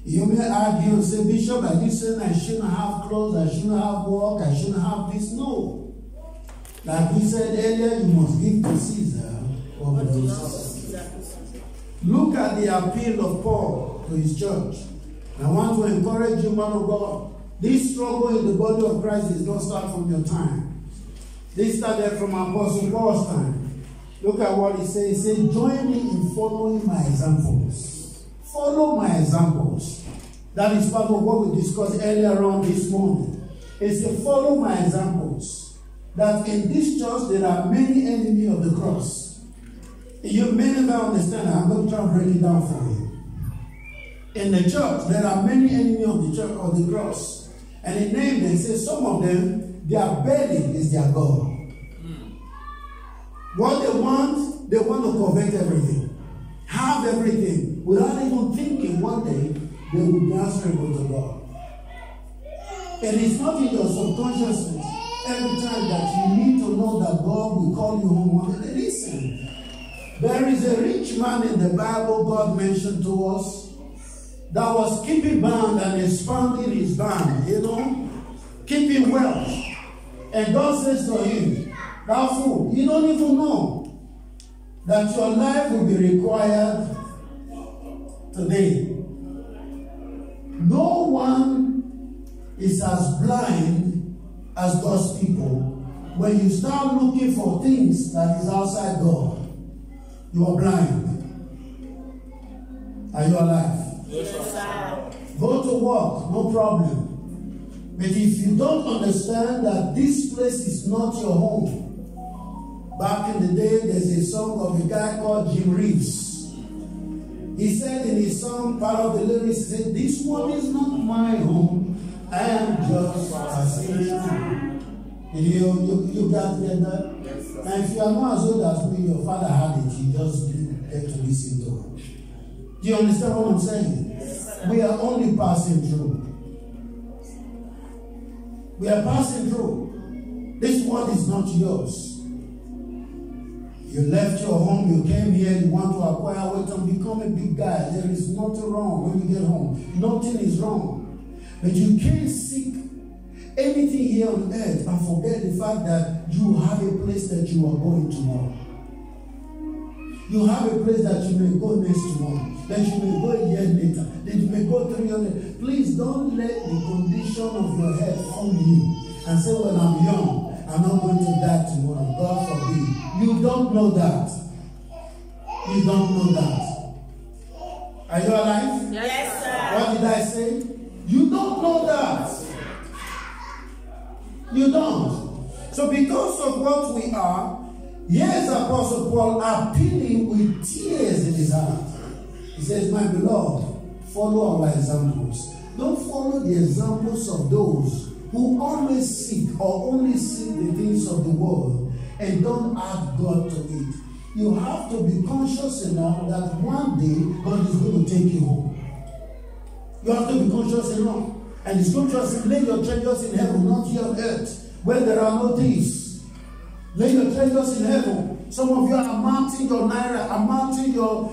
You may argue and say, Bishop, are you saying I shouldn't have clothes, I shouldn't have work, I shouldn't have this? No. Like we said earlier, you must give to Caesar what belongs to Caesar. Look at the appeal of Paul to his church. I want to encourage you, man of God. This struggle in the body of Christ does not start from your time. This started from Apostle Paul's time. Look at what he says. He said, join me in following my examples. Follow my examples. That is part of what we discussed earlier on this morning. He said, follow my examples. That in this church there are many enemies of the cross. You may never understand. I'm going to try to break it down for you. In the church, there are many enemies of the church of the cross. And he named them. He says some of them, their belly is their God. What they want to covet everything. Have everything. Without even thinking one day, they will be answerable to God. And it's not in your subconsciousness every time that you need to know that God will call you home one day. Listen, there is a rich man in the Bible God mentioned to us that was keeping band and expanding his band, keeping wealth. And God says to him, thou fool, you don't even know that your life will be required today. No one is as blind as God's people. When you start looking for things that is outside God, you are blind. Are you alive? Yes, sir. Go to work, no problem. But if you don't understand that this place is not your home. Back in the day, there's a song of a guy called Jim Reeves. He said in his song, part of the lyrics, he said, this one is not my home. I am just passing. You got to get that? Yes, sir. And if you are not as old as me, your father had it, you just didn't get to listen to it. Do you understand what I'm saying? Yes, we are only passing through. We are passing through. This world is not yours. You left your home, you came here, you want to acquire wealth and become a big guy. There is nothing wrong when you get home. Nothing is wrong. But you can't seek anything here on earth and forget the fact that you have a place that you are going tomorrow. You have a place that you may go next tomorrow, that you may go a year later, that you may go 300. Please don't let the condition of your head fool you and say, well, I'm young, I'm not going to die tomorrow. God forbid. You don't know that. You don't know that. Are you alive? Yes, sir. What did I say? You don't know that. You don't. So because of what we are, here's Apostle Paul appealing with tears in his heart. He says, my beloved, follow our examples. Don't follow the examples of those who always seek or only seek the things of the world and don't add God to it. You have to be conscious enough that one day God is going to take you home. You have to be conscious enough. And the scripture says, lay your treasures in heaven, not here on earth, where there are no thieves. Lay your treasures in heaven. Some of you are mounting your naira, amounting your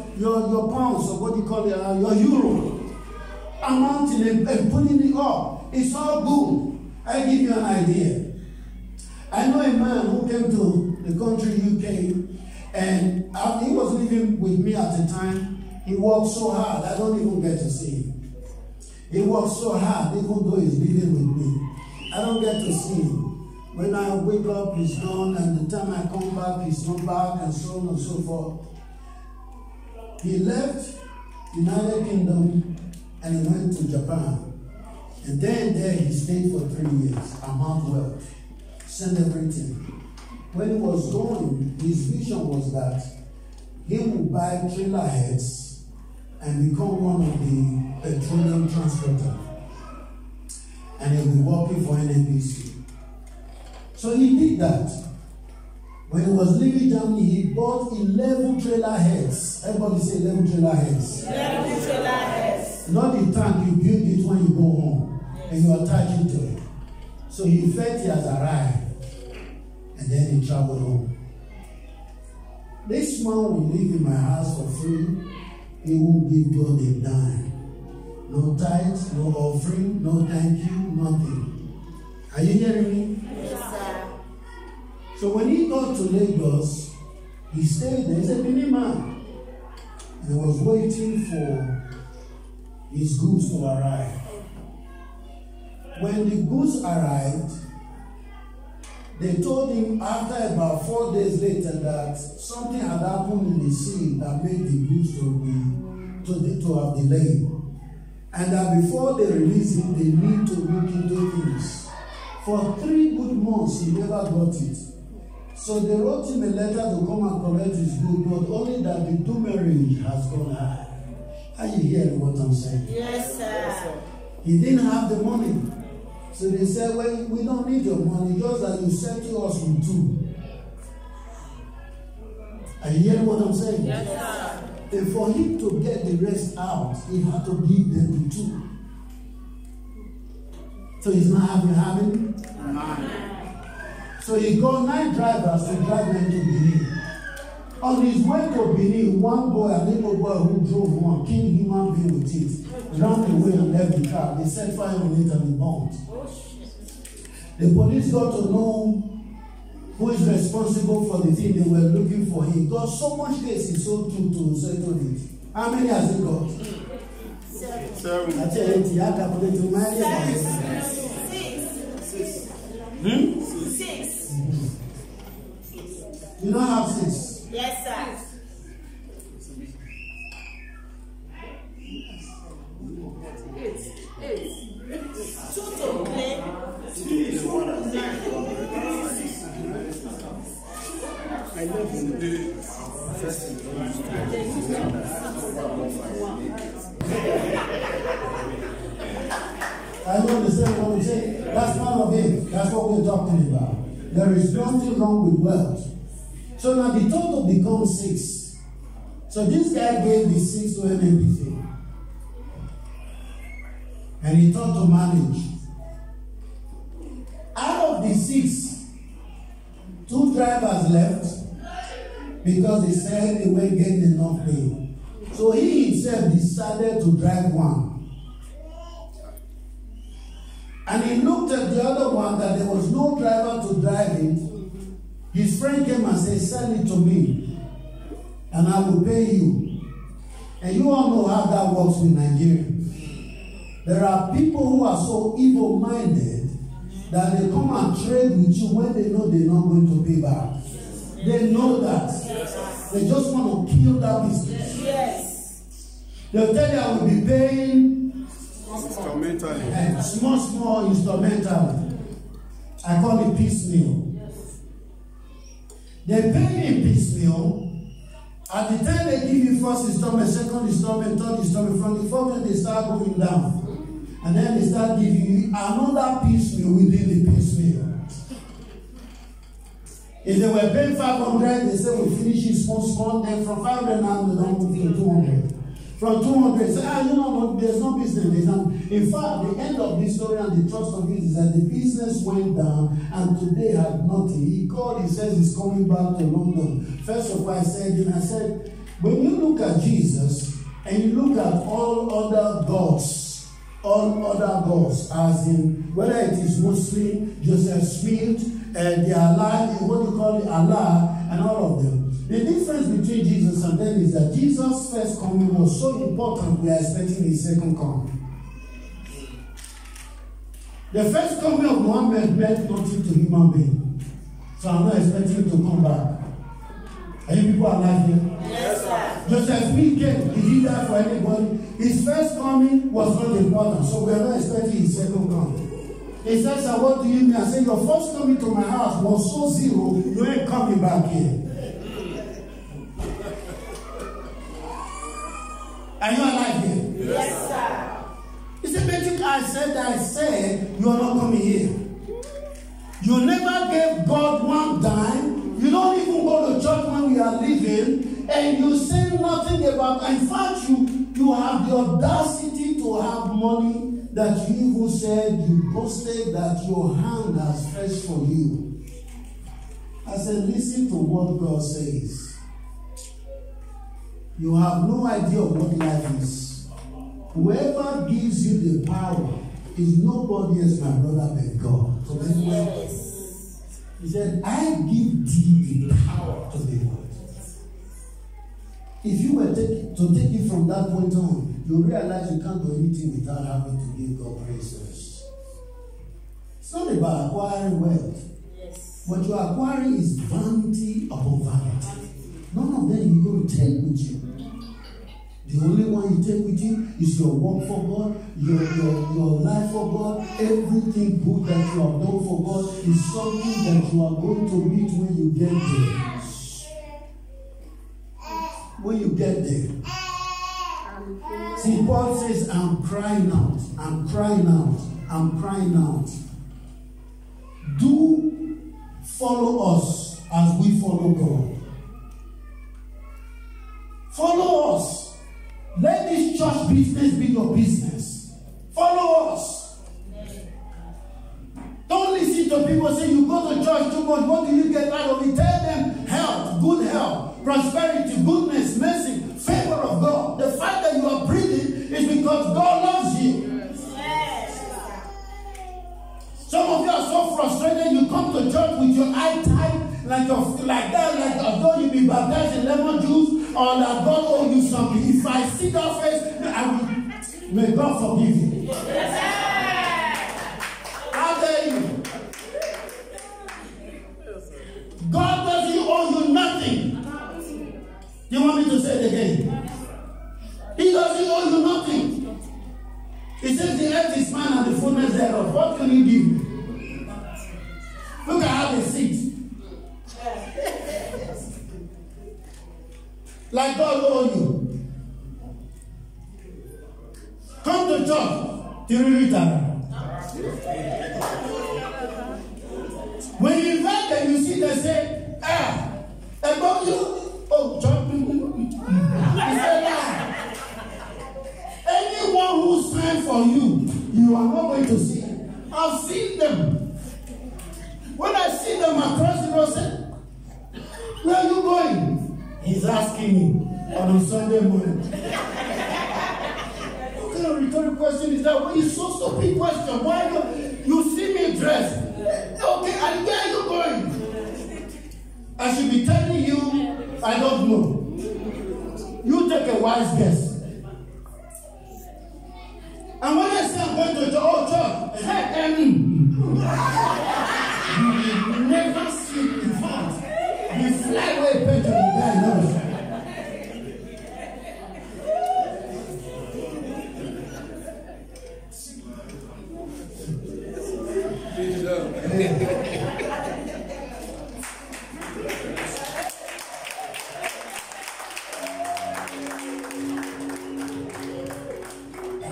pounds, or what do you call it, your euro. Amounting and putting it up. It's all good. I give you an idea. I know a man who came to the country UK, and he was living with me at the time. He worked so hard, I don't even get to see him. He worked so hard, even though he's living with me. I don't get to see him. When I wake up, he's gone, and the time I come back, he's not back, and so on and so forth. He left United Kingdom, and he went to Japan. And then there he stayed for 3 years, amount wealth, sent everything. When he was going, his vision was that he would buy trailer heads and become one of the petroleum transporters. And he'll be working for NNPC. So he did that. When he was leaving Germany, he bought 11 trailer heads. Everybody say 11 trailer heads. 11 trailer heads. Not the tank, you build it when you go home. Yes. And you attach it to it. So he felt he has arrived. And then he traveled home. This man will live in my house for free. He won't give God a dime. No no tithes, no offering, no thank you, nothing. Are you hearing me? Yes, sir. So when he got to Lagos, he stayed there. He's a Benin man. He was waiting for his goods to arrive. When the goods arrived, they told him after about 4 days later that something had happened in the sea that made the goods to have delayed. And that before they release it, they need to look into things. For 3 good months, he never got it. So they wrote him a letter to come and collect his goods, but only that the demurrage has gone high. Are you hearing what I'm saying? Yes, sir. He didn't have the money. So they said, well, we don't need your money, just that you settle us with 2. Are you hearing what I'm saying? Yes, sir. And for him to get the rest out, he had to give them the 2. So he's not having it? So he got 9 drivers to drive them to Benin. On his way to Benin, one boy, a little boy who drove one, killed human being with it, ran away and left the car. They set fire on it and he bombed. The police got to know who is responsible for the thing they were looking for. He got so much case he sold to settle it. How many has he got? 7. I tell you, he had to put it to my 6. You don't have 6. Yes, sir. Two to play. I love you. I don't understand what I'm saying. That's part of it. That's what we're talking about. There is nothing wrong with wealth. So now the total becomes 6. So this guy gave the 6 to NMPC. And he thought to manage. Out of the 6, 2 drivers left because they said they weren't getting enough pay. So he himself decided to drive one. And he looked at the other one that there was no driver to drive it. His friend came and said, sell it to me and I will pay you. And you all know how that works with Nigeria. There are people who are so evil-minded that they come and trade with you when they know they're not going to pay back. They know that. They just want to kill that business. Yes. They'll tell you I will be paying Instrumentally. small instrumental. I call it piecemeal. They pay in piecemeal. At the time they give you first installment, second installment, third installment, from the fourth they start going down. And then they start giving you another piecemeal within the piecemeal. If they were paying 500, they say we finish it small, then from 500 now they don't move to 200. From 200, they say, there's no business. In fact, the end of this story and the trust of it is that the business went down and today had nothing. He called, he says he's coming back to London. First of all, I said, when you look at Jesus and you look at all other gods, as in whether it is Muslim, Joseph Smith, the Allah, what you call it, Allah, and all of them. The difference between Jesus and them is that Jesus' first coming was so important, we are expecting his second coming. The first coming of Muhammad meant nothing to human being. So I'm not expecting him to come back. Are you people alive here? Yes, sir. Joseph Smith came. Did he die for anybody? His first coming was not important, so we are not expecting his second coming. He said, sir, what do you mean? I said, your first coming to my house was so zero, you ain't coming back here. Are you alive here? Yes, sir. He said, basically, I said, you are not coming here. You never gave God one dime. You don't even go to church when we are living, and you say nothing about. In fact, you have the audacity to have money that you even said you posted that your hand has stretched for you. I said, listen to what God says. You have no idea of what life is. Whoever gives you the power is nobody else, my brother, but God. So Yes. he said, I give thee the power to be what? If you were to take it from that point on, you realize you can't do anything without having to give God praise first. It's not about acquiring wealth. Yes. What you are acquiring is vanity upon vanity. None of them you're going to take with you. The only one you take with you is your work for God, your life for God. Everything good that you have done for God is something that you are going to meet when you get there. When you get there. See, Paul says, I'm crying out. I'm crying out. I'm crying out. Do follow us as we follow God. Follow us. Let this church business be your business. Follow us. Don't listen to people say you go to church too much. What do you get out of it? Tell them health, good health, prosperity, goodness, mercy, favor of God. The fact that you are breathing is because God loves you. Yes. Some of you are so frustrated. You come to church with your eye tight, like that, like as though you be baptized in lemon juice, or that God owes you something. If I see that face, I will. May God forgive you. How dare you? God doesn't owe you nothing. You want me to say it again? He doesn't owe you nothing. He says the earth is mine and the fullness thereof. What can he give? Look at how they sit. Like God owes you. Come to church. When you invite them, you see them say, about you, oh, church. He said, anyone who stands for you, you are not going to see. I've seen them. When I see them across the road, I say, where are you going? He's asking me on a Sunday morning. What kind of rhetorical question is that? Well, it's so stupid question. Why you see me dressed? Okay, and where are you going? I should be telling you, I don't know. You take a wise guess. And when I say I'm going to church, you will never see the fact. You fly away better than the guy knows.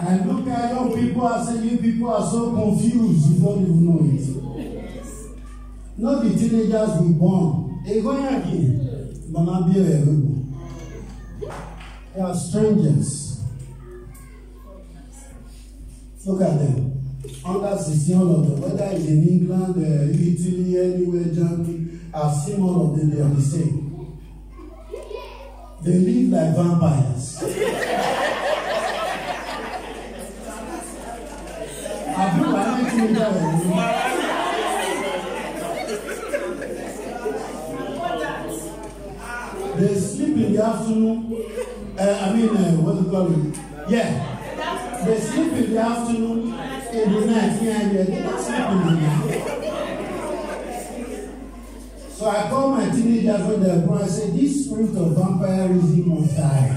I look at young people and say, you people are so confused, you don't even know it. Not the teenagers we born. They are strangers. Look at them. Under 16, all of them, whether it's in England, Italy, anywhere, Germany, I've seen all of them, they are the same. They live like vampires. Have you ever seen that? They sleep in the afternoon. What do you call it? Yeah. They sleep in the afternoon, in the night. They don't sleep in the night. So I call my teenagers when they're born. I say, this spirit of vampirism must die.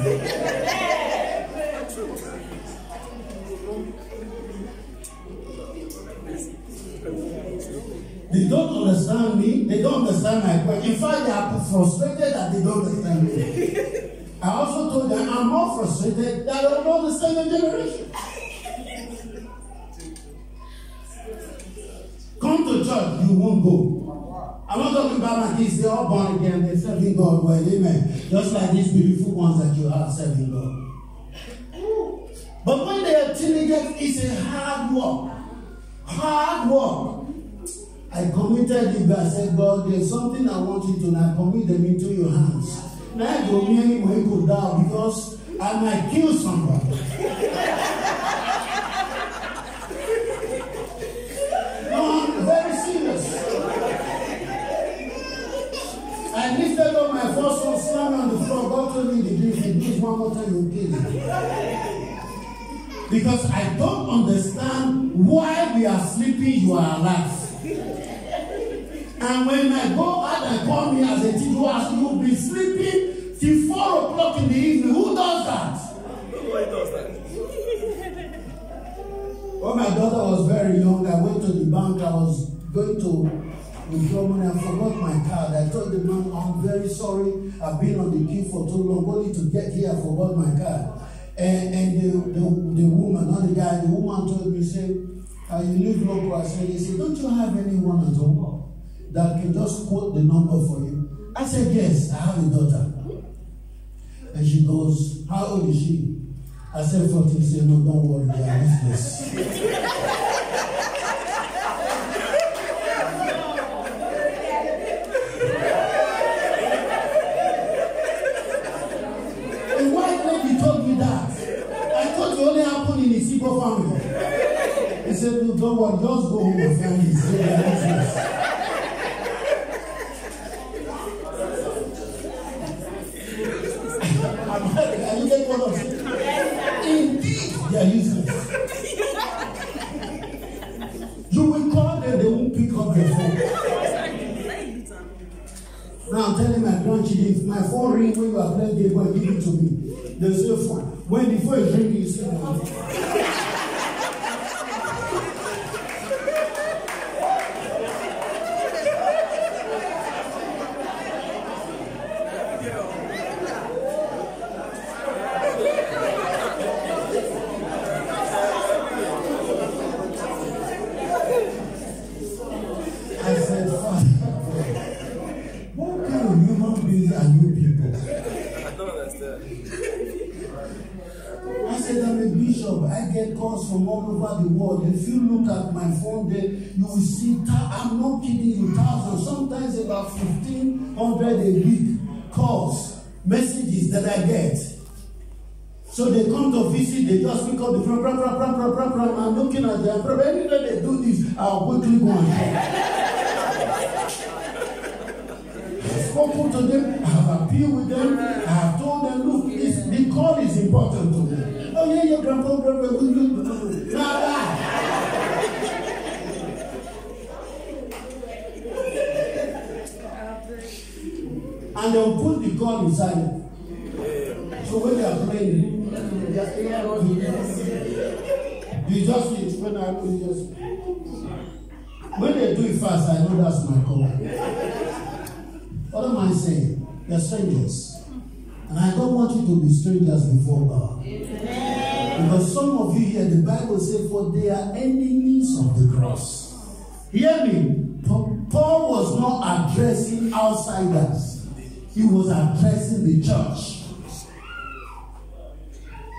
They don't understand me. They don't understand my question. In fact, they are frustrated that they don't understand me. I also told them I'm more frustrated that I don't understand the generation. Come to church, you won't go. I'm not talking about my kids. They're all born again. They're serving God well. Amen. Just like these beautiful ones that you have serving God. But when they are teenagers, it's a hard work. Hard work. I committed it, but I said, God, there's something I want you to now commit them into your hands. Now I go near him when he could die because I might kill somebody. Because I don't understand why we are sleeping, you are alive. And when I go out and come here as a teacher, you'll be sleeping till 4 o'clock in the evening. Who does that? Nobody does that. When my daughter was very young, I went to the bank. I was going to withdraw money. I forgot my card. I told the man, I'm very sorry. I've been on the queue for too long. Only to get here, I forgot my card. And the woman, not the guy, the woman told me, say, you live local. I said, he said, don't you have anyone at home that can just quote the number for you? I said, yes, I have a daughter. And she goes, how old is she? I said, 14. She said, no, don't worry, they are useless. A white lady told me that. I thought it only happened in the Isibor family. He said, no, don't worry, just go home and find it. They are useless. Are you getting what I'm saying? Indeed, they are useless. You will call them, they won't pick up their phone. Now I'm telling my grandchildren, if my phone rings when you are playing game, boy, give it to me. They say fine. When the phone is ringing, you say no. From all over the world. If you look at my phone there, you will see, I'm not kidding you, thousands, sometimes about 1,500 a week calls, messages that I get. So they come to visit, they just pick up the phone, I'm looking at them, every day they do this, I'll quickly go and check. I've spoken to them, I have appealed with them, I have told them, look, the call is important to me. Oh yeah, your grandpa, and they'll put the call inside. So when they are playing, you just when they do it fast, I know that's my call. What am I saying? They're strangers. And I don't want you to be strangers before God. Because some of you here, the Bible says, for they are enemies of the cross. Hear me. Paul was not addressing outsiders. He was addressing the church.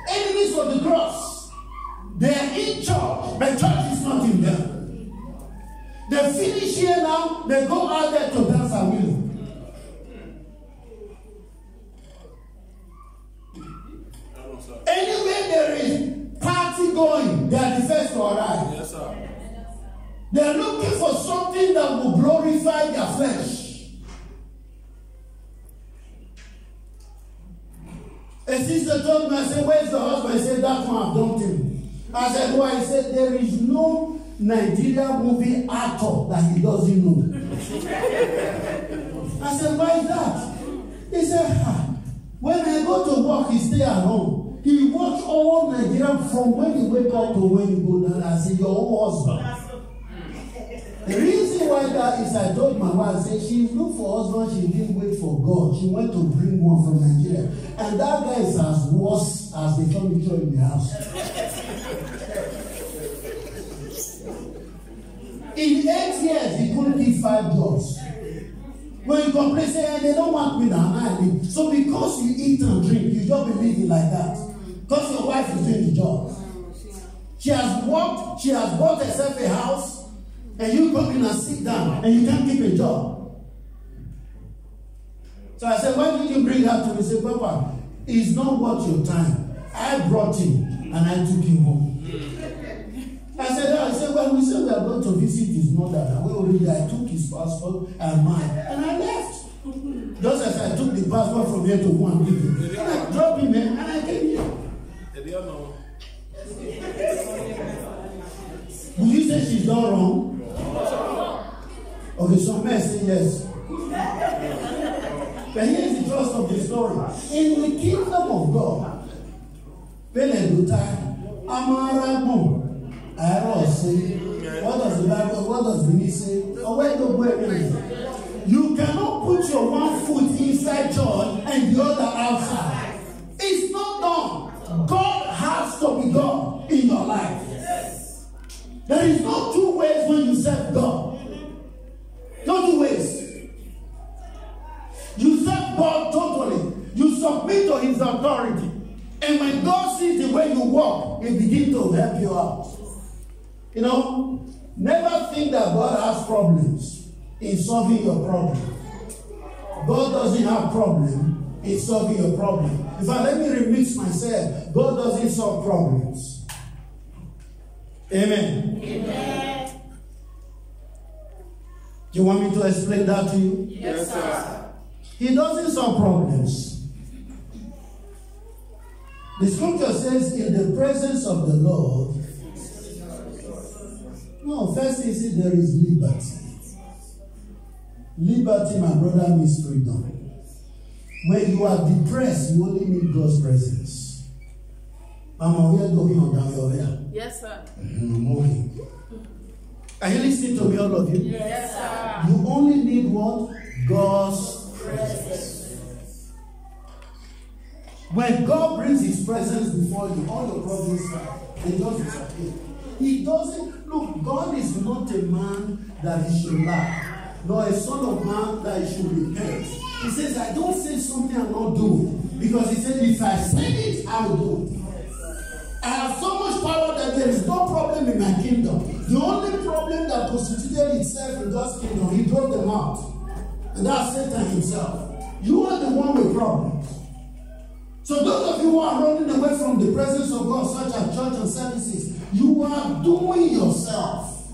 Enemies of the cross. They are in church, but church is not in them. They finish here now, they go out there to dance a wheel. Anywhere there is party going, they are the first to arrive. Yes, sir. They are looking for something that will glorify their flesh. A sister told me, I said, where's the husband? I said, that one I've dumped him. I said, why? He said, there is no Nigeria movie actor that he doesn't know. I said, why is that? He said, when I go to work, he stay at home. He watch all Nigeria from when he wake up to when he go down. I said, your own husband. The reason why that is, I told my wife, I said, she looked for husband, she didn't wait for God. She went to bring one from Nigeria. And that guy is as worse as the furniture in the house. In 8 years, he couldn't give 5 jobs. When you complain, say, they don't want me now. So because you eat and drink, you just be living like that. Because your wife is doing the job. She has worked, she has bought herself a house, and you come in and sit down, and you can't keep a job. So I said, why did you bring her to me? He said, Papa, it's not worth your time. I brought him, and I took him home. I said, when we said we are going to visit his mother, and I took his passport and mine, and I left. Just as I took the passport from here to go and give him. And I dropped him in, and I came here. They don't know. she's not wrong? Okay, some men say yes. But here's the thrust of the story. In the kingdom of God, what does the Bible, what does Vanity say? You cannot put your one foot inside church and the other outside. It's not done. God has to be God in your life. There is no two ways when you serve God. No two ways. You serve God totally. You submit to His authority. And when God sees the way you walk, He begins to help you out. You know, never think that God has problems in solving your problem. God doesn't have problem in solving your problem. In fact, let me remix myself. God doesn't solve problems. Amen. Amen. Do you want me to explain that to you? Yes, sir. He doesn't solve problems. The scripture says, in the presence of the Lord. No, first he said there is liberty. Liberty, my brother, means freedom. When you are depressed, you only need God's presence. Mama, we are talking on down your way. Yes, sir. Okay. Are you listening to me, all of you? Yes, sir. You only need what? God's presence. When God brings His presence before you, all your problems start. They just disappear. He doesn't, look, God is not a man that He should lie, nor a son of man that He should repent. He says, I don't say something and not do it. Because He said, if I say it, I will do it. I have so much power that there is no problem in my kingdom. The only problem that constituted itself in God's kingdom, He drove them out. And that's Satan himself. You are the one with problems. So those of you who are running away from the presence of God, such as church and services, you are doing yourself.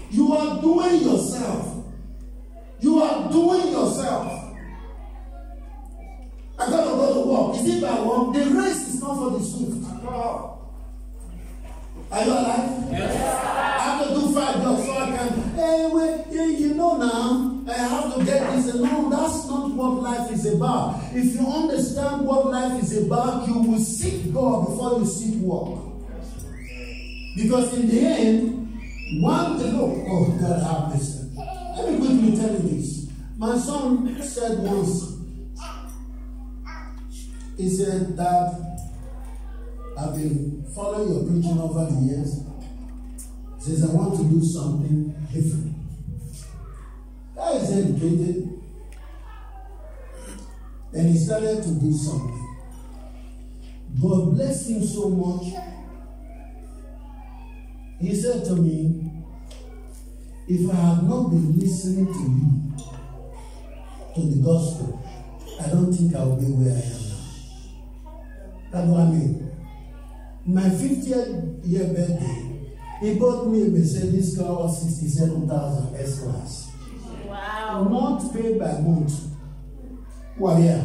You are doing yourself. You are doing yourself. I got to go to work. Is it by work? The race is not for the swift. Are you alive? Yes. I have to do 5 jobs so I can, you know now, I have to get this. No, that's not what life is about. If you understand what life is about, you will seek God before you seek work. Because in the end, one day, oh God have mercy. Let me quickly tell you this. My son said once, he said that I've been following your preaching over the years. He says, I want to do something different. Guy is educated. And he started to do something. God blessed him so much. He said to me, if I had not been listening to you, to the gospel, I don't think I will be where I am now. That's what I mean. My 50th year birthday, he bought me a Mercedes car of 67,000 S-Class. Wow. Not paid by month. Well, yeah.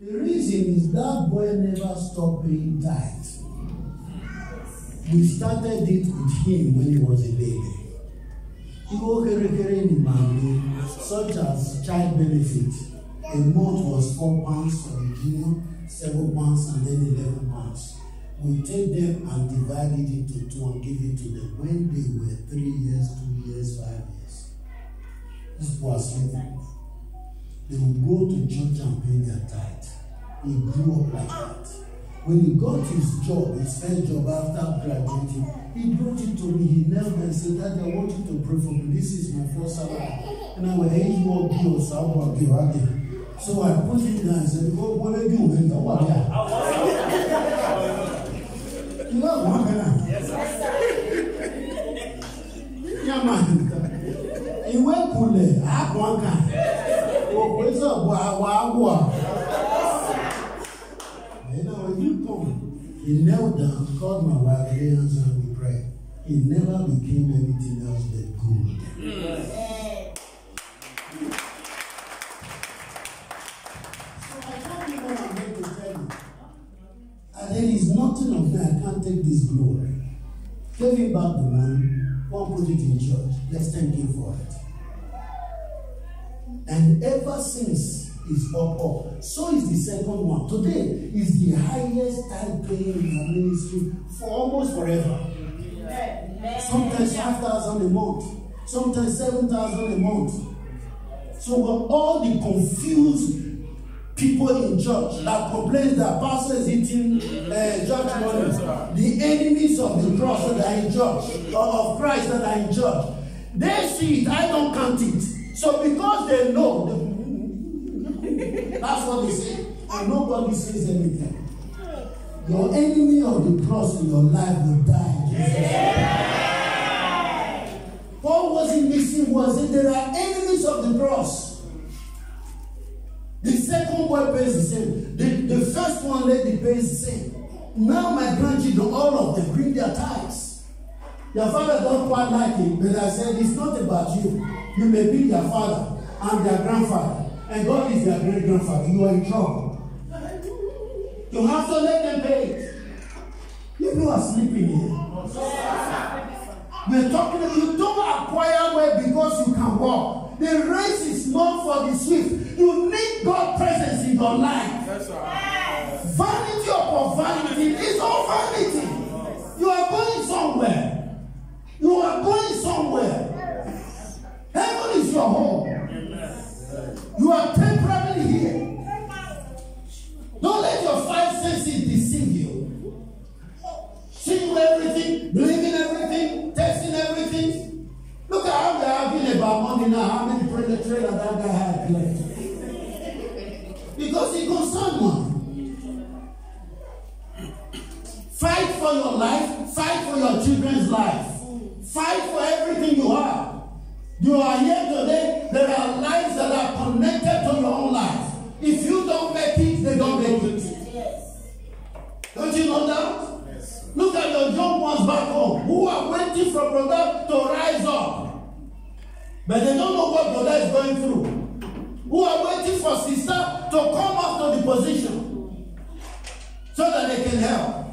The reason is that boy never stopped paying tithe. We started it with him when he was a baby. Such as child benefit. A month was £4 for the junior, £7 and then £11. We take them and divide it into 2 and give it to them when they were 3 years, 2 years, 5 years. This was simple. They would go to church and pay their tithe. He grew up like that. When he got his job, his first job after graduating, he brought it to me. He knelt and said, Daddy, I want you to pray for me. This is my first salary. And I went, hey, you will be your salary. So I put it down and said, what are you doing? You know what? Yes, sir. Yeah, man. He went cool. I have one guy. Oh, what's up? You come. He knelt down, called my wife, lay hands and we prayed. He never became anything else but good. his glory. Gave him back the money. One put it in church. Let's thank him for it. And ever since is up. So is the second one. Today is the highest tithe paying in our ministry for almost forever. Sometimes 5,000 a month. Sometimes 7,000 a month. So all the confused people in church that complain that pastor is eating church money, the enemies of the cross that are in church, or of Christ that are in church, they see it, I don't count it. So because they know, that's what they say, and nobody says anything. Your enemy of the cross in your life will die. Yeah. What was he missing was that there are enemies of the cross. The second boy pays the same. The first one lady pays the same. Now my grandchildren, all of them, bring their tithes. Their father don't quite like it, but I said, it's not about you. You may be their father and their grandfather, and God is their great-grandfather. You are in trouble. You have to let them pay it. You are sleeping here. We're talking about you don't acquire wealth because you can walk. The race is not for the swift. You need God's presence in your life. Vanity upon vanity is all vanity. You are going somewhere. You are going somewhere. Heaven is your home. You are temporarily here. Don't let your five senses deceive you. Seeing everything, believing everything, testing everything. Look at how they're arguing about money now. How many trailer that guy had left? Because it concerns money. Fight for your life. Fight for your children's life. Fight for everything you have. You are here today. There are lives that are connected to your own life. If you don't make it, they don't make it. Yes. Don't you know that? Yes. Look at your young ones back home who are waiting for brother to rise up. But they don't know what brother is going through. Who are waiting for sister to come up to the position so that they can help.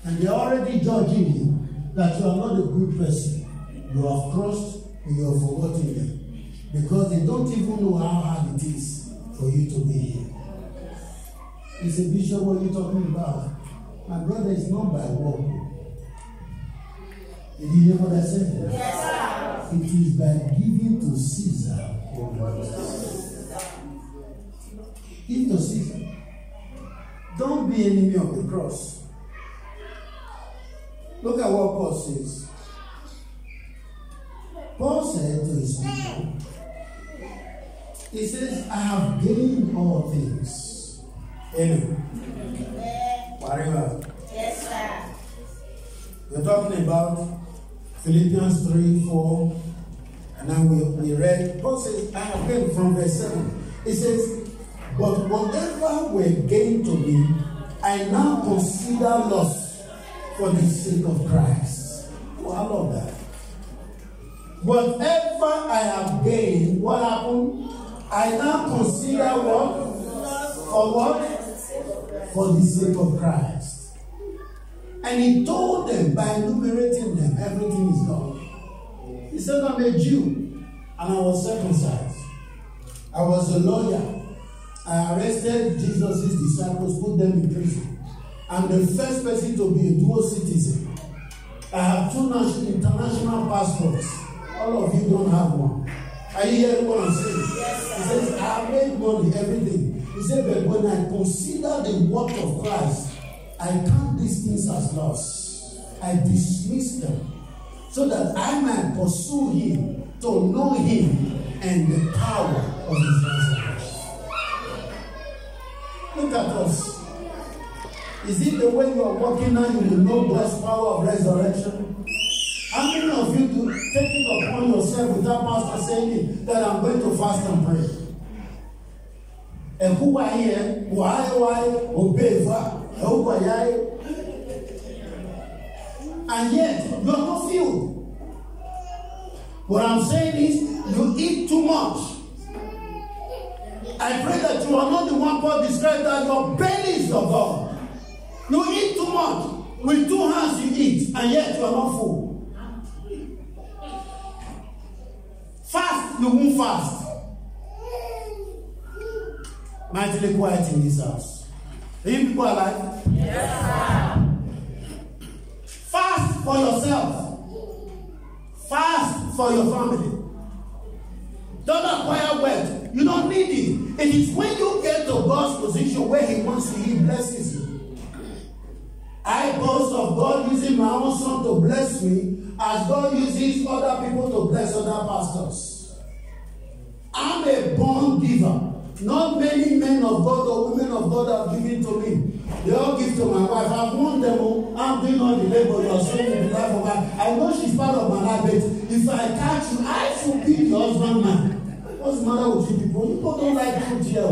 And they're already judging you that you are not a good person. You have crossed and you have forgotten them. Because they don't even know how hard it is for you to be here. He said, Bishop, what are you talking about? My brother is not by work. Did you hear what I said? Yes, sir. It is by giving to Caesar. Give to Caesar. Don't be enemy of the cross. Look at what Paul says. Paul said to his people, he says, I have gained all things. Amen. Whatever. Yes, sir. We're talking about Philippians 3:4, and then we read, Paul says, I have gained from verse 7. It says, but whatever were gained to me, I now consider loss for the sake of Christ. Oh, I love that. Whatever I have gained, what happened? I now consider what? For what? For the sake of Christ. And he told them, by enumerating them, everything is gone. He said, I'm a Jew, and I was circumcised. I was a lawyer. I arrested Jesus' disciples, put them in prison. I'm the first person to be a dual citizen. I have 2 international passports. All of you don't have one. Are you hearing what I'm saying? Yes, he says, I have made money, everything. He said, but when I consider the work of Christ, I count these things as loss. I dismiss them so that I might pursue him, to know him and the power of his resurrection. Look at us. Is it the way you are walking now you will know God's power of resurrection? How many of you do take it upon yourself without pastor saying it, that I'm going to fast and pray? And who are here? Why, obey, and yet, you are not filled. What I'm saying is, you eat too much. I pray that you are not the one Paul described that your belly is your God. You eat too much. With 2 hands you eat, and yet you are not full. Fast, you won't fast. Mightily quiet in this house. Are you people alive? Yes, fast for yourself. Fast for your family. Don't acquire wealth. You don't need it. It is when you get to God's position where He wants you, He blesses you. I boast of God using my own son to bless me as God uses other people to bless other pastors. I'm a born giver. Not many men of God or women of God have given to me. They all give to my wife. I've won them all. I'm doing all the labor you are saying in the life of her. I know she's part of my life, but if I catch you, I should be the husband man. What's the matter with you people? You people don't like truth here.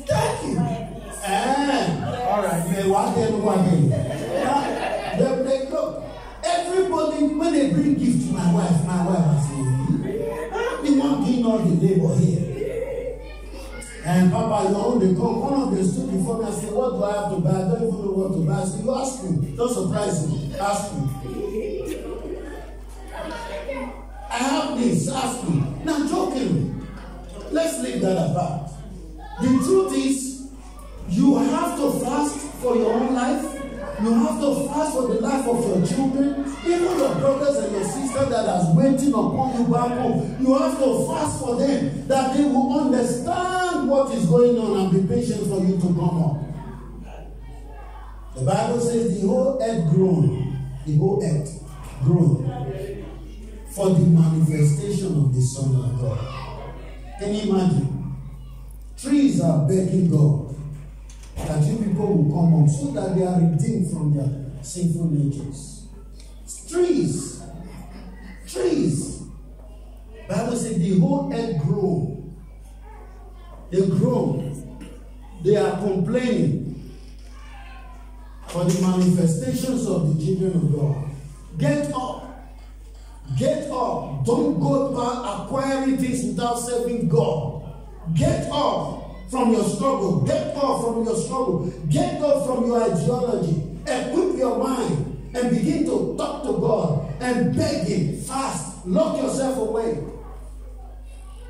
Thank you. All right. Look, everybody, when they bring gifts to my wife will say, I'm the one doing all the labor here. And Papa, you own the come. One of them stood before me and said, what do I have to buy? I don't even know what to buy. I said, you ask me. Don't surprise me. Ask me. I have this. Ask me. Now, jokingly, let's leave that apart. The truth is, you have to fast for your own life. You have to fast for the life of your children, even your brothers and your sisters that are waiting upon you back home. You have to fast for them, that they will understand what is going on and be patient for you to come up. The Bible says the whole earth groaned for the manifestation of the Son of God. Can you imagine? Trees are begging God that you people will come up so that they are redeemed from their sinful natures. Trees. Bible says the whole earth groan. They groan. They are complaining for the manifestations of the children of God. Get up. Get up. Don't go back acquiring things without serving God. Get up from your struggle. Get up from your struggle. Get up from your ideology. Equip your mind and begin to talk to God and beg Him. Fast. Lock yourself away.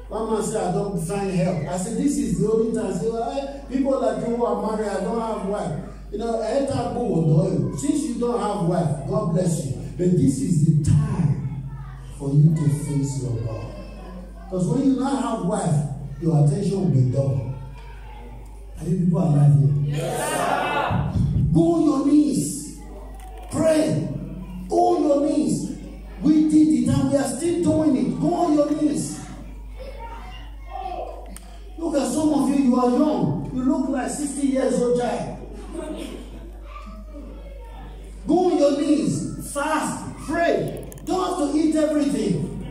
One man said, I don't find help. I said, this is the only time. I said, well, people like you who are married, I don't have wife. You know, since you don't have wife, God bless you. But this is the time for you to face your God. Because when you don't have wife, your attention will be double. Are you people alive here? Yes, sir. Go on your knees. Pray. Go on your knees. We did it and we are still doing it. Go on your knees. Look at some of you, you are young. You look like 60 years old child. Go on your knees. Fast. Pray. Don't have to eat everything.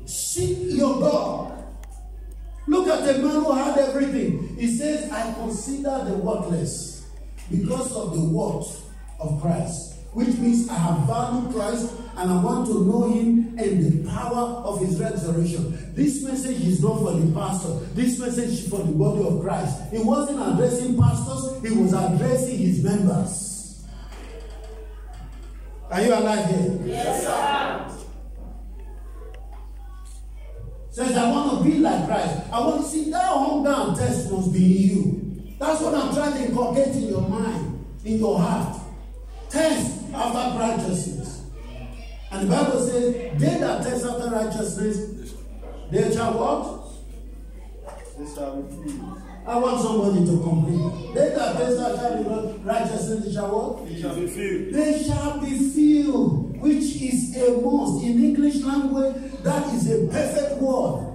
Seek your God. Look at the man who had everything. He says, I consider the worthless because of the worth of Christ. Which means I have valued Christ and I want to know Him and the power of His resurrection. This message is not for the pastor. This message is for the body of Christ. He wasn't addressing pastors. He was addressing His members. Are you alive here? Yes, sir. Says, I want to be like Christ. I want to see that hunger and thirst must be in you. That's what I'm trying to inculcate in your mind, in your heart. Thirst after righteousness. And the Bible says, they that thirst after righteousness, they shall what? They shall be filled. I want somebody to complete. They that thirst after righteousness, they shall what? They shall be filled. They shall be filled, which is a must. In English language, that is a perfect word.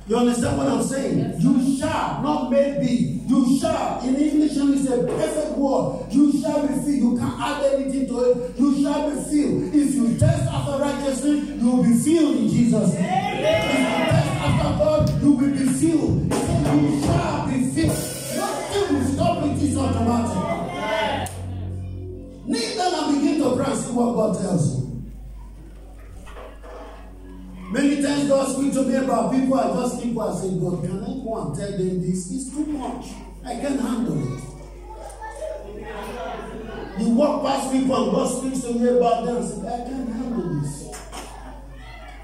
You understand what I'm saying? Yes. You shall, not maybe. You shall. In English, it's a perfect word. You shall be filled. You can't add anything to it. You shall be filled. If you test after righteousness, you will be filled in Jesus' name. If you test after God, you will be filled. You shall be filled. Nothing will stop it. It's automatic. Kneel down and begin to pray and see what God tells you. Many times just speak to me about people, I just keep quiet. I say, God, can I go and tell them this? It's too much. I can't handle it. You walk past people and God speaks to me about them and say, I can't handle this.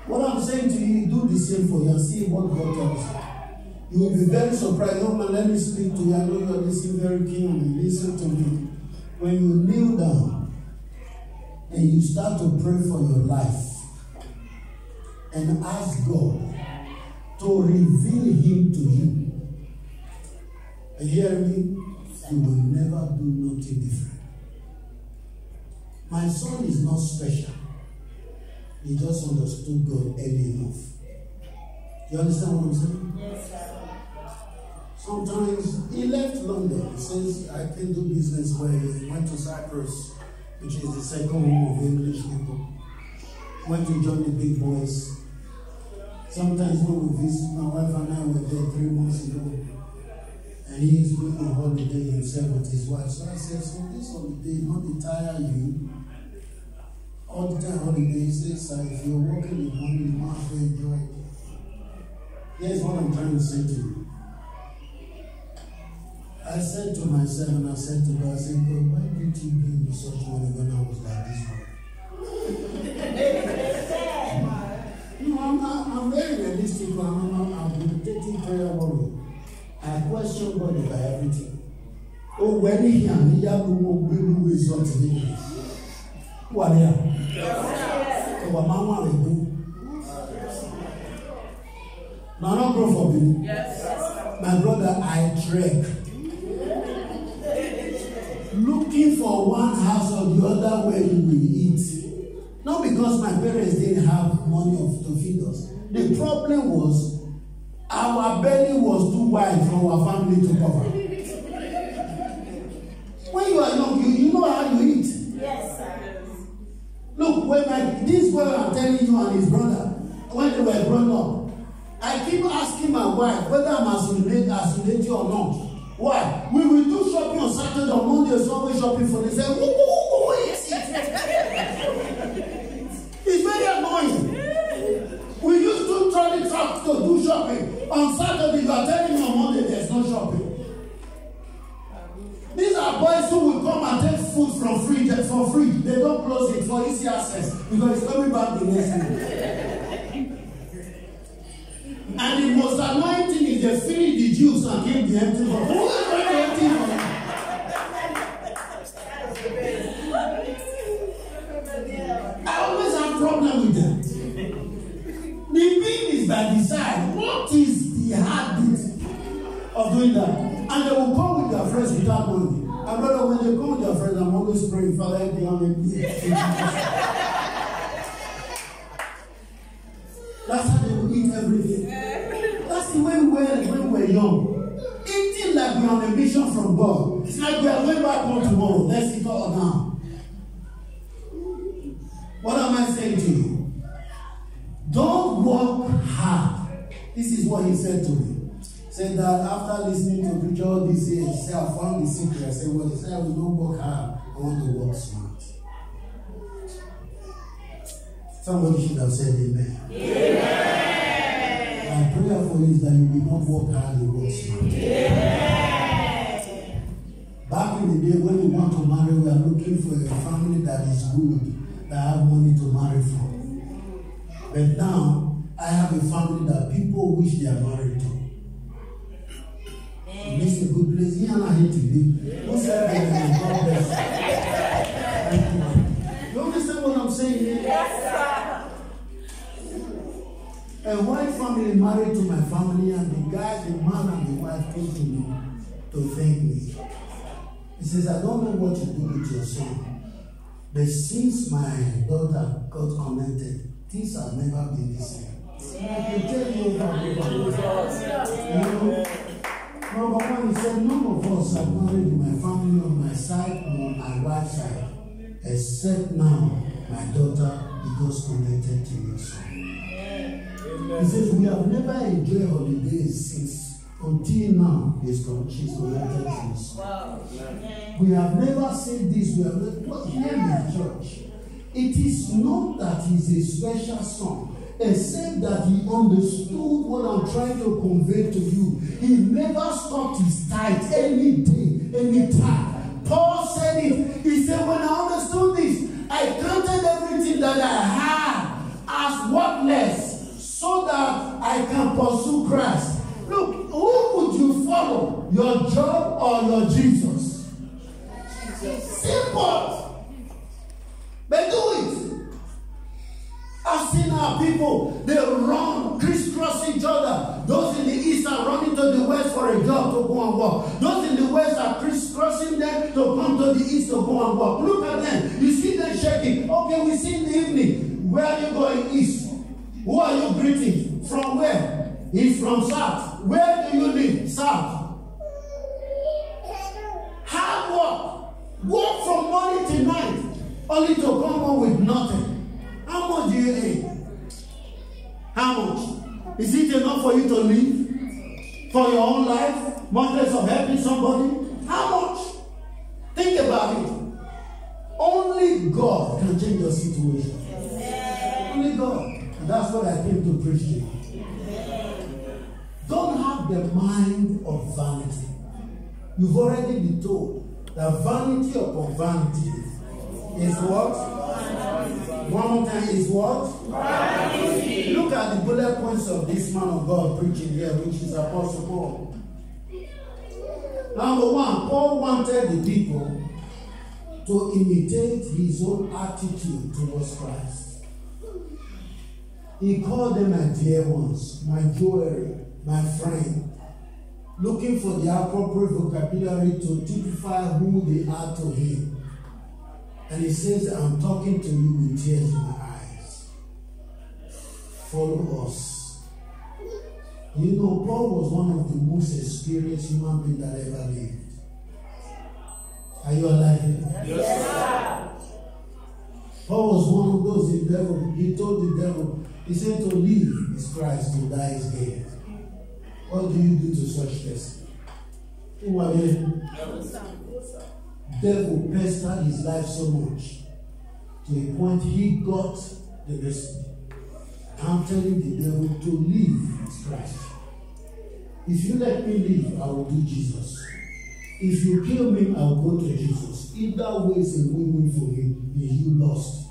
What I'm saying to you, do the same for you and see what God tells you. You will be very surprised. No man, let me speak to you. I know you are listening very keenly. Listen to me. When you kneel down and you start to pray for your life and ask God to reveal Him to you, and hear me, you will never do nothing different. My son is not special. He just understood God early enough. You understand what I'm saying? Yes, sir. Sometimes he left London. He says, I can do business where he went to Cyprus, which is the second home of English people. Went to join the big boys. Sometimes when we visit, my wife and I were there 3 months ago. And he is going on holiday himself with his wife. So I said, so this holiday not to tire you. All the time holiday, he says, if you're working in money, you must enjoy it. Here's what I'm trying to say to you. I said to myself and I said to God, I said, God, why did you give me such money when I was like this one? No, I'm very realistic. I'm meditating prayer warrior. I question God about everything. Oh, when he and me have no more is what to do. What are you? So what mama will do? Now, not go for me. Yes. My brother, I trek. Looking for one house or the other where we will eat. Not because my parents didn't have money to feed us. The problem was our belly was too wide for our family to cover. When you are young, you know how you eat. Yes, sir. Look, when this boy I'm telling you and his brother, when they were grown up, I keep asking my wife whether I'm isolated or not. Why? We will do shopping on Saturday or Monday, so always shopping for. They say, who eats it? It's very annoying. We used to trolley truck to do shopping. On Saturday, you are telling me on Monday there's no shopping. These are boys who will come and take food from fridge for free. They don't close it for easy access because it's coming back the next day. And the most annoying thing is they finish the juice and give the empty one. Who is going to empty one? I always have problem with them. The thing is by decide what is the habit of doing that. And they will come with their friends without money. And brother, when they come with their friends, I'm always praying, Father, help me on it. That's how they will eat everything. That's the way we were when we were young. Eating like we're on a mission from God. It's like we are going back home tomorrow. Let's eat all now. What am I saying to you? Don't work hard. This is what he said to me. He said that after listening to preach all this years, he said, I found the secret. I said, well, he said, I will not work hard. I want to work smart. Somebody should have said amen. Amen. My prayer for you is that you will not work hard and work smart. Amen. Back in the day when we want to marry, we are looking for a family that is good, that have money to marry from. But now, I have a family that people wish they are married to. It's a good place. Here and I hate to be. Who said that? God bless you. You understand what I'm saying? Yes, sir. A white family married to my family, and the guy, the man and the wife came to me to thank me. He says, I don't know what to do with your son, but since my daughter got connected, things have never been the same. I can tell you number one, he said, none of us are married in my family on my side or my wife's side, except now my daughter becomes connected to your son. He says, we have never enjoyed holidays since until now she's connected to us. Wow. We have never said this, we have never, what here in the church. It is not that he's a special son. except that he understood what I'm trying to convey to you. He never stopped his tithe any day, any time. Paul said it. He said, when I understood this, I counted everything that I had as worthless so that I can pursue Christ. Look, who would you follow? Your job or your Jesus? Simple. But do it. I've seen our people, they run, crisscross each other. Those in the east are running to the west for a job to go and work. Those in the west are crisscrossing them to come to the east to go and work. Look at them. You see them shaking. Okay, we see in the evening. Where are you going east? Who are you greeting? From where? He's from south. Where do you live? South. Hard work. Work from morning to night. Only to come home with nothing. How much do you earn? How much? Is it enough for you to live? For your own life? Much less of helping somebody? How much? Think about it. Only God can change your situation. Only God. And that's what I came to preach to you. Don't have the mind of vanity. You've already been told that vanity upon vanity is what? One more time is what? Vanity. Look at the bullet points of this man of God preaching here, which is Apostle Paul. Number one, Paul wanted the people to imitate his own attitude towards Christ. He called them my dear ones, my jewelry, my friend, looking for the appropriate vocabulary to typify who they are to him. And he says, I'm talking to you with tears in my eyes. Follow us. You know, Paul was one of the most experienced human beings that ever lived. Are you alive here? Yes, sir. Paul was one of those, the devil, he told the devil, he said to live is Christ, to die is gain. What do you do to such person? Who are you? Devil pestered his life so much to a point he got the recipe. I'm telling the devil to live is Christ. If you let me live, I will do Jesus. If you kill me, I will go to Jesus. Either way is a win-win for him, and you lost.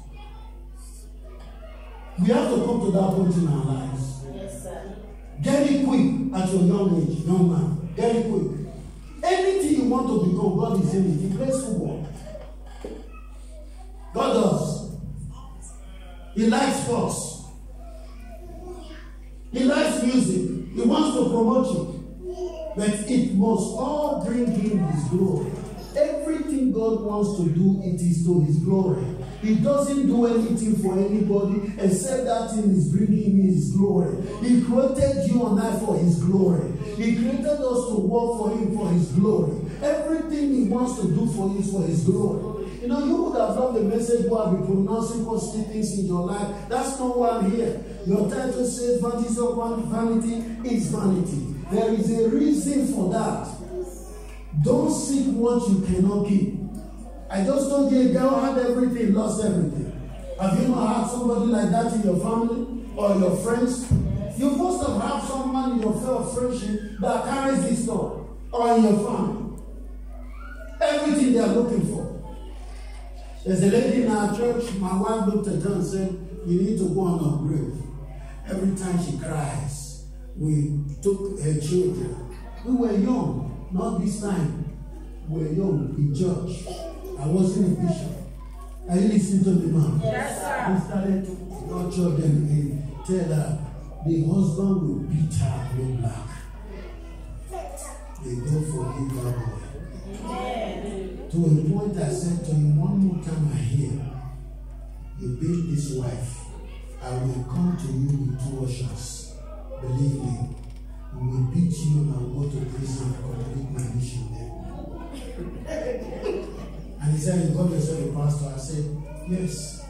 We have to come to that point in our lives. Yes, sir. Get it quick at your young age, young man. Get it quick. Anything you want to become, God is in it. He plays football. God does. He likes sports. He likes music. He wants to promote you. But it must all bring him his glory. Everything God wants to do, it is to his glory. He doesn't do anything for anybody except that thing is bringing him his glory. He created you and I for his glory. He created us to work for him for his glory. Everything he wants to do for you is for his glory. You know, you would have loved the message where I'll be pronouncing positive things in your life. That's not why I'm here. Your title says Vanities upon Vanity is vanity. There is a reason for that. Don't seek what you cannot keep. I just told you a girl had everything, lost everything. Have you not had somebody like that in your family or your friends? You must have had someone in your fellow friendship that carries this story, or in your family. Everything they are looking for. There's a lady in our church, my wife looked at her and said, you need to go on her grave. Every time she cries, we took her children. We were young, not this time. We were young in church. I wasn't a bishop. Are you listening to me, ma'am? Yes, sir. We started to nurture them and tell her the husband will beat her blue black. They don't forgive that boy. To a point I said to him, one more time I hear you beat this wife, I will come to you with 2 ushers. Believe me, we will beat you and I will go to prison and complete my mission there. And he said, you call yourself a pastor? I said, yes.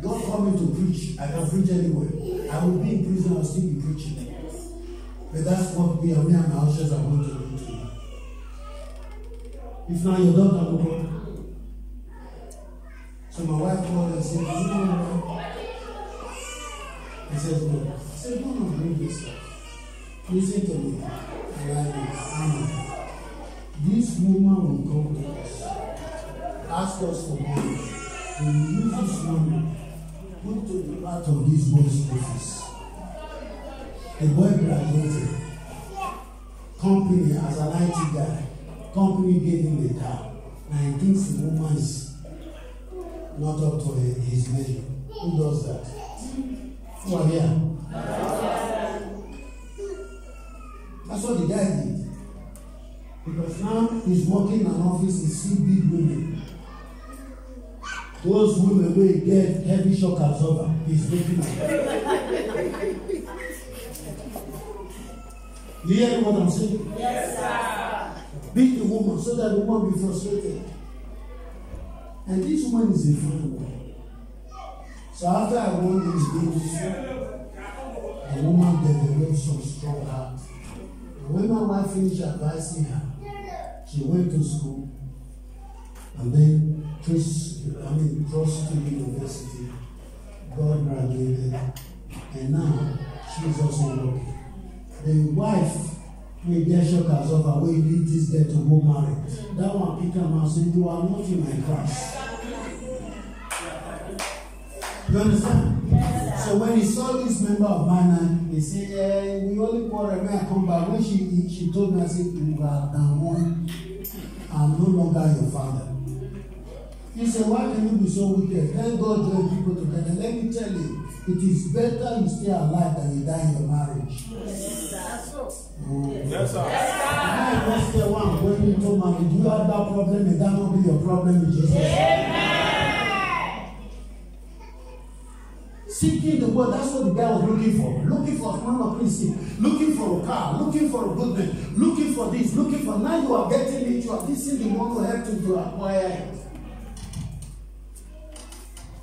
God called me to preach. I can preach anywhere. I will be in prison, I'll still be preaching. But that's what me and my ushers are going to do to you. If not, your daughter will go. So my wife called and said, you know what? He says, no. I said, no, bring this stuff. Listen to me. This woman will come to us, ask us for money. We will use this money, put to the part of this boy's office. The boy graduated. Company, as an IT guy, company gave him a car. And he thinks the woman is not up to his measure. Who does that? Who are here? That's what the guy did. Because now he's working in an office, he sees big women. Those women will get heavy shock absorber. He's looking at them. You hear what I'm saying? Yes, sir. Beat the woman so that the woman be frustrated. And this woman is a fine woman. So after I won these things, the woman developed some strong heart. And when my wife finished advising her, she went to school and then crossed to university, got graduated, and now she's also working. The wife will get shock as over when you need this girl to go marry. That one pick him and say, you are not in my class. You understand? Yes. So when he saw this member of mine, he said, we only quarrel when I come back. When she told me, I said, you are down one. I'm no longer your father. He said, why can you be so wicked? Thank God join people together. Let me tell you, it is better you stay alive than you die in your marriage. Yes, sir. Yes, sir. Yes, sir. One going into marriage, do you have that problem? May that not be your problem in Jesus' name. Amen. Seeking the word, that's what the guy was looking for. Looking for a man of principle, looking for a car, looking for a good man, looking for this, looking for. Now you are getting it, you are listening the one who helped you to acquire it.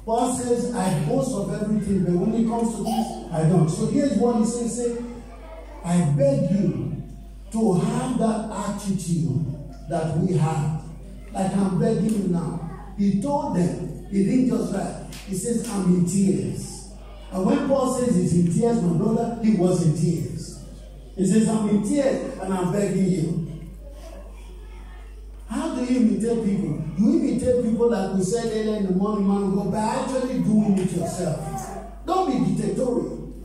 Paul says, I boast of everything, but when it comes to this, I don't. So here's what he says, I beg you to have that attitude that we have. Like I'm begging you now. He told them, he didn't just write. He says, I'm in tears. And when Paul says he's in tears, my brother, he was in tears. He says, I'm in tears and I'm begging you. How do you imitate people? You imitate people like we said earlier in the morning, man, go by actually doing it yourself. Don't be dictatorial.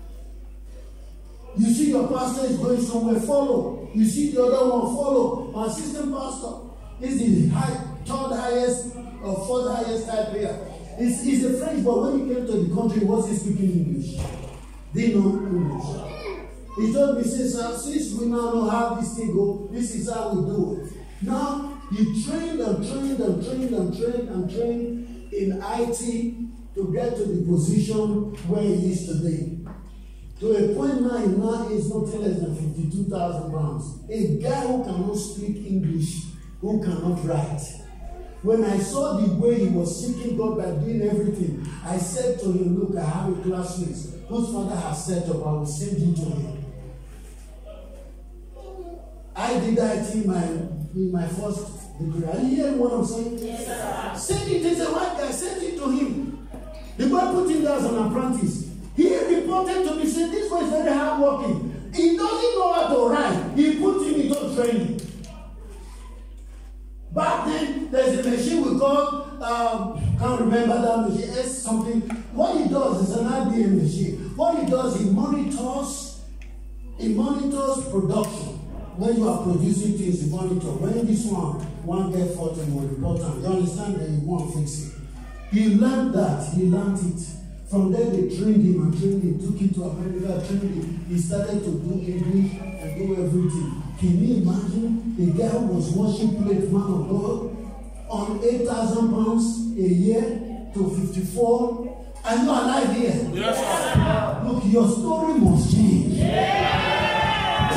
You see your pastor is going somewhere, follow. You see the other one, follow. My assistant pastor is the third highest or fourth highest type here. He's a French, but when he came to the country, was he speaking English? They know English. He told me, since we now know how this thing goes, this is how we do it. Now, he trained and trained and trained and trained and trained in IT to get to the position where he is today. To a point now, he now is nothing less than 52,000 pounds. A guy who cannot speak English, who cannot write. When I saw the way he was seeking God by doing everything, I said to him, look, I have a classmate whose father has set up, I will send you to him. I did IT in my first degree. Are you hearing what I'm saying? Yes, sir. Send it, he's a white guy, send it to him. The boy put him there as an apprentice. He reported to me, said, this boy is very hardworking. He doesn't know how to write. He put him into training. Back then, there's a machine we call, can't remember that machine, S something. What he does is an IBM machine. What he does, he monitors production. When you are producing things, you monitor. When this one get fault and will report on. You understand that you won't fix it. He learned that. He learned it. From there, they trained him and trained him, took him to America, trained him. He started to do English and do everything. Can you imagine the guy who was washing plate, man of God, on 8,000 pounds a year to 54? Are you alive here? Yes, sir. Look, your story must change. Yeah.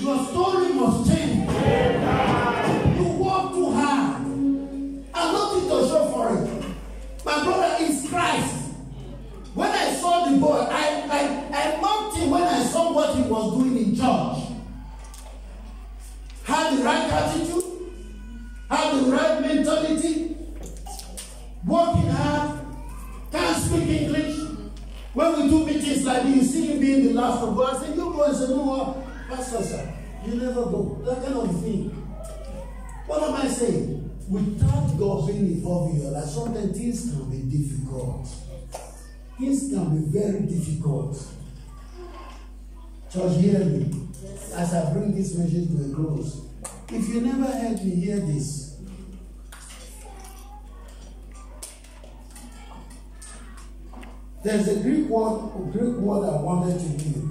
Your story must change. Yeah. You work too hard. I'm not to show for it. My brother is Christ. When I saw the boy, I mocked him when I saw what he was doing in church. Had the right attitude, had the right mentality, working hard, can't speak English. like you see him being the last of God. I say, you go and say, no, what? Pastor, sir, you never go. That kind of thing. What am I saying? Without God being involved in your life, sometimes things can be difficult. Things can be very difficult. Church, hear me. As I bring this message to a close. If you never heard me, hear this. There's a Greek word I wanted to give.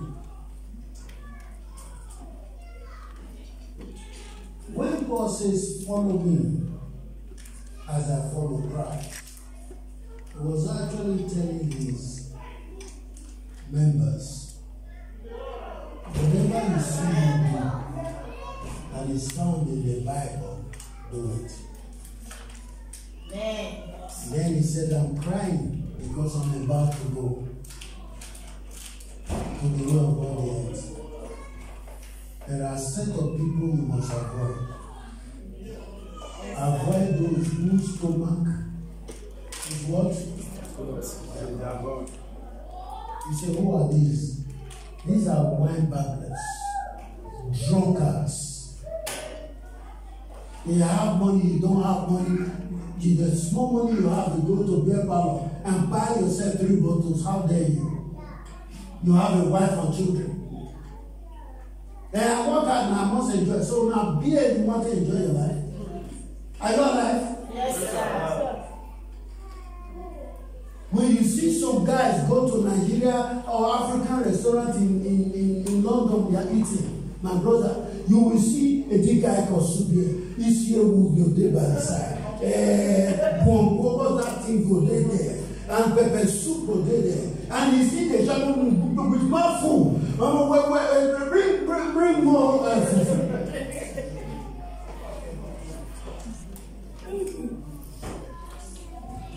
When God says, follow me as I follow Christ, he was actually telling his members, whatever you see him do, and is found in the Bible, do it. Amen. Then he said, I'm crying because I'm about to go to the way of God the earth. There are a set of people you must avoid. Avoid those whose stomach is what? You say, who are these? These are wine babblers, drunkards. They have money, you don't have money. The small money you have, you go to beer parlor and buy yourself 3 bottles. How dare you? You have a wife and children. And I work hard and I must enjoy. So now, beer, you want to enjoy your life. Are you alive? Yes, sir. When you see some guys go to Nigeria or African restaurant in London, they are eating, my brother, you will see a big guy called Subir. This year will be day by the side. Bomb, that thing go there. And pepper soup go there. And you see the gentleman with more food. Bring more food.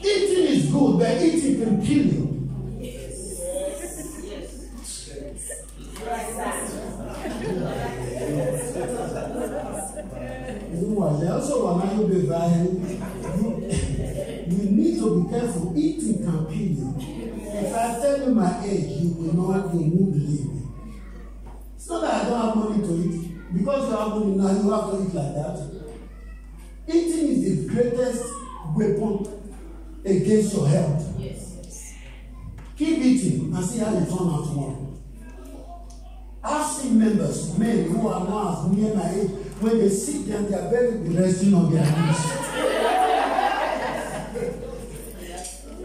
Eating is good, but eating can kill you. You need to be careful. Eating can kill you. If I tell you my age, you won't believe me. It's not that I don't have money to eat. Because you have money now, you have to eat like that. Eating is the greatest weapon against your health. Yes. Keep eating and see how you turn out tomorrow. I've seen members, men who are now as near my age, when they sit down, they are very resting on their knees.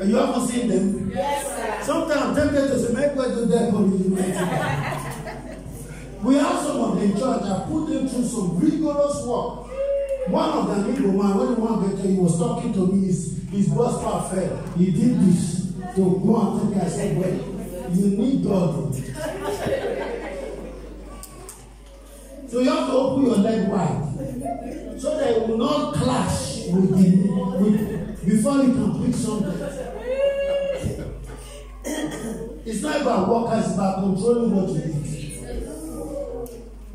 And you haven't seen them? Yes, sir. Sometimes I'm tempted to say, make way to that community. We have some of them in church. I put them through some rigorous work. One of them, Igbo man, when one get there, he was talking to me, his boss part fell. He did this to go and take. I said, well, you need God. So you have to open your leg wide so that it will not clash before you can pick something. It's not about workers, it's about controlling what you eat.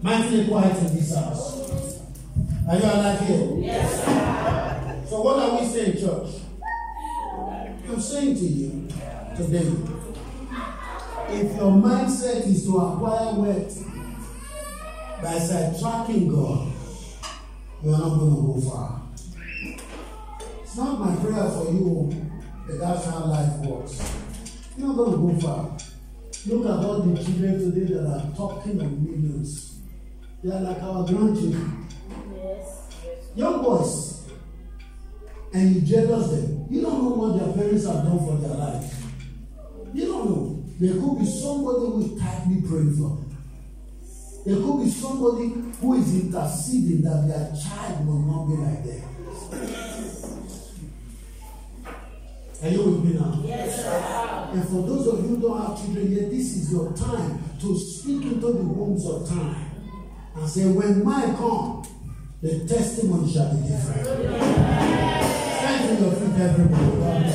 Mindfully quiet in this house. Are you alive here? Yes, sir. So what are we saying, church? I'm saying to you today, if your mindset is to acquire wealth by sidetracking God, you are not going to go far. It's not my prayer for you, but that's how life works. You're not going to go far. Look at all the children today that are talking of millions. They are like our grandchildren. Yes. Young boys, and you jealous them. You don't know what their parents have done for their life. You don't know. There could be somebody who is tightly praying for them. There could be somebody who is interceding that their child will not be like them. Are you with me now? Yes, sir. And for those of you who don't have children yet, this is your time to speak into the wombs of time and say, when mine come, the testimony shall be different. Stand to your feet, everybody.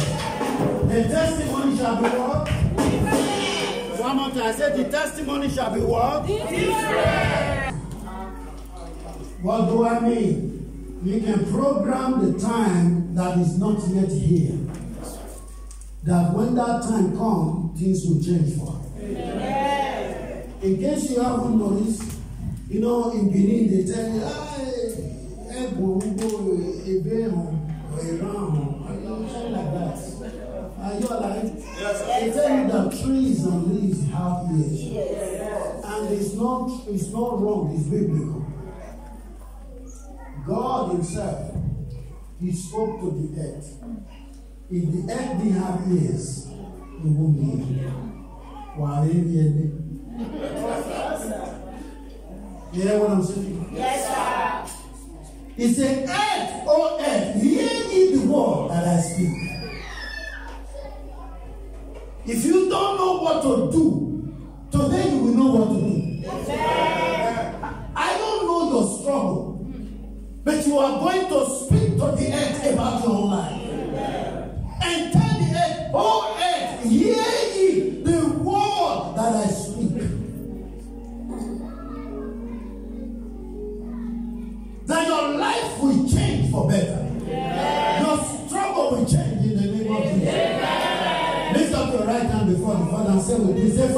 The testimony shall be what? Different. One more time. I said the testimony shall be what? Different. What do I mean? We can program the time that is not yet here. That when that time comes, things will change for us. In case you haven't noticed, you know, in Benin they tell you, something like that. Are you alive? Yes, sir. They tell you that trees and leaves have ears. Yes. And it's not wrong, it's biblical. God himself, he spoke to the earth. If the earth didn't have ears, it wouldn't be here. Why didn't hear me? You hear what I'm saying? Yes, sir. He said, earth, oh earth, hear ye the word that I speak. If you don't know what to do, today you will know what to do. I don't know your struggle, but you are going to speak to the earth about your own life. And tell the earth, oh earth, hear ye the word that I speak. That your life will change for better. Your struggle will change in the name of Jesus. Lift up your right hand before the Father and say with this, say,